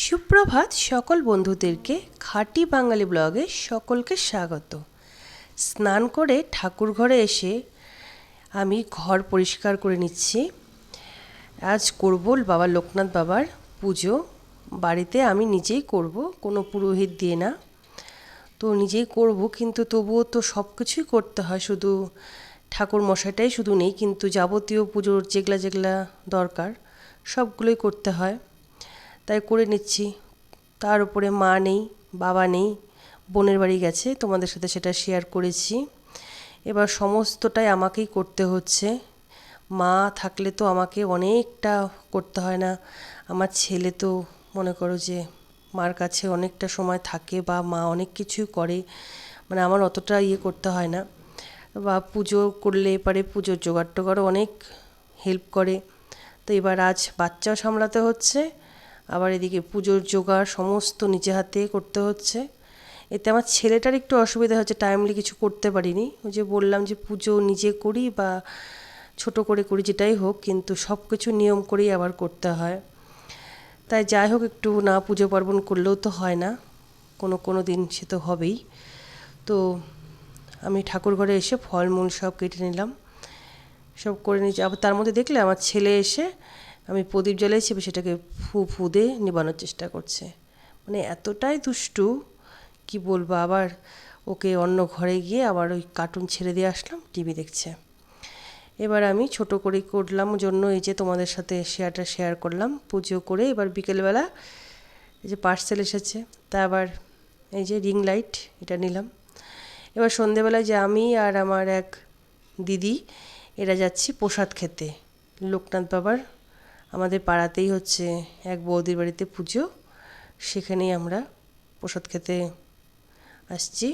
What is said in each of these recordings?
সুপ্রভাত সকল বন্ধুদেরকে খাঁটি বাঙালি ব্লগে সকলকে স্বাগত। স্নান করে ঠাকুর ঘরে এসে আমি ঘর পরিষ্কার করে নিচ্ছি। আজ করব বাবা লোকনাথ বাবার পুজো। বাড়িতে আমি নিজেই করব, কোনো পুরোহিত দিয়ে না। তো নিজেই করব, কিন্তু তবুও তো সব কিছুই করতে হয়, শুধু ঠাকুর মশাইটাই শুধু নেই, কিন্তু যাবতীয় পুজোর যেগুলা যেগুলা দরকার সবগুলোই করতে হয়, তাই করে নিচ্ছি। তার উপরে মা নেই, বাবা নেই, বোনের বাড়ি গেছে, তোমাদের সাথে সেটা শেয়ার করেছি। এবার সমস্তটাই আমাকেই করতে হচ্ছে। মা থাকলে তো আমাকে অনেকটা করতে হয় না, আমার ছেলে তো মনে করো যে মার কাছে অনেকটা সময় থাকে, বা মা অনেক কিছুই করে, মানে আমার অতটা করতে হয় না। বা পুজো করলে এবারে পুজোর জোগাড় টোগাড়ও অনেক হেল্প করে। তো এবার আজ বাচ্চাও সামলাতে হচ্ছে, আবার এদিকে পুজোর জোগাড় সমস্ত নিজে হাতে করতে হচ্ছে। এতে আমার ছেলেটার একটু অসুবিধা হচ্ছে, টাইমলি কিছু করতে পারিনি। ওই যে বললাম যে পুজো নিজে করি বা ছোট করে করি, যেটাই হোক, কিন্তু সব কিছু নিয়ম করেই আবার করতে হয়। তাই যাই হোক, একটু না পুজো পার্বণ করলেও তো হয় না, কোনো কোনো দিন সে তো হবেই। তো আমি ঠাকুর ঘরে এসে ফলমূল সব কেটে নিলাম, সব করে নিয়েছি। আবার তার মধ্যে দেখলে আমার ছেলে এসে, আমি প্রদীপ জ্বালিয়েছি, সেটাকে ফু দিয়ে নিবানোর চেষ্টা করছে। মানে এতটাই দুষ্টু, কি বলবো। আবার ওকে অন্য ঘরে গিয়ে আবার ওই কার্টুন ছেড়ে দিয়ে আসলাম, টিভি দেখছে। এবার আমি ছোট করে করলাম জন্য এই যে তোমাদের সাথে শেয়ার করলাম। পুজো করে এবার বিকেলবেলা এই যে পার্সেল এসেছে, তা আবার এই যে রিং লাইট এটা নিলাম। এবার সন্ধেবেলায় যে আমি আর আমার এক দিদি এরা যাচ্ছি প্রসাদ খেতে লোকনাথ বাবার। আমাদের পাড়াতেই হচ্ছে এক বৌদির বাড়িতে পুজো, সেখানেই আমরা প্রসাদ খেতে আসছি।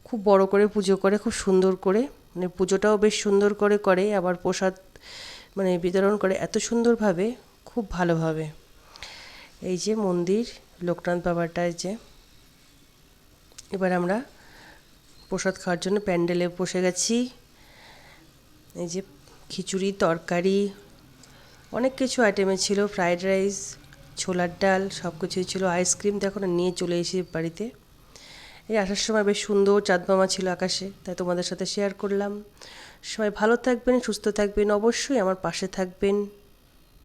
খুব বড় করে পুজো করে, খুব সুন্দর করে, মানে পুজোটাও বেশ সুন্দর করে করে, আবার প্রসাদ মানে বিতরণ করে এত সুন্দরভাবে, খুব ভালোভাবে। এই যে মন্দির লোকনাথ বাবাটা, এই যে এবার আমরা প্রসাদ খাওয়ার জন্য প্যান্ডেলে বসে গেছি। এই যে খিচুড়ি, তরকারি, অনেক কিছু আইটেমে ছিল, ফ্রাইড রাইস, ছোলার ডাল, সব কিছুই ছিল। আইসক্রিম দেখো না, নিয়ে চলে এসেছি বাড়িতে। এই আসার সময় বেশ সুন্দর চাঁদমামা ছিল আকাশে, তাই তোমাদের সাথে শেয়ার করলাম। সবাই ভালো থাকবেন, সুস্থ থাকবেন, অবশ্যই আমার পাশে থাকবেন।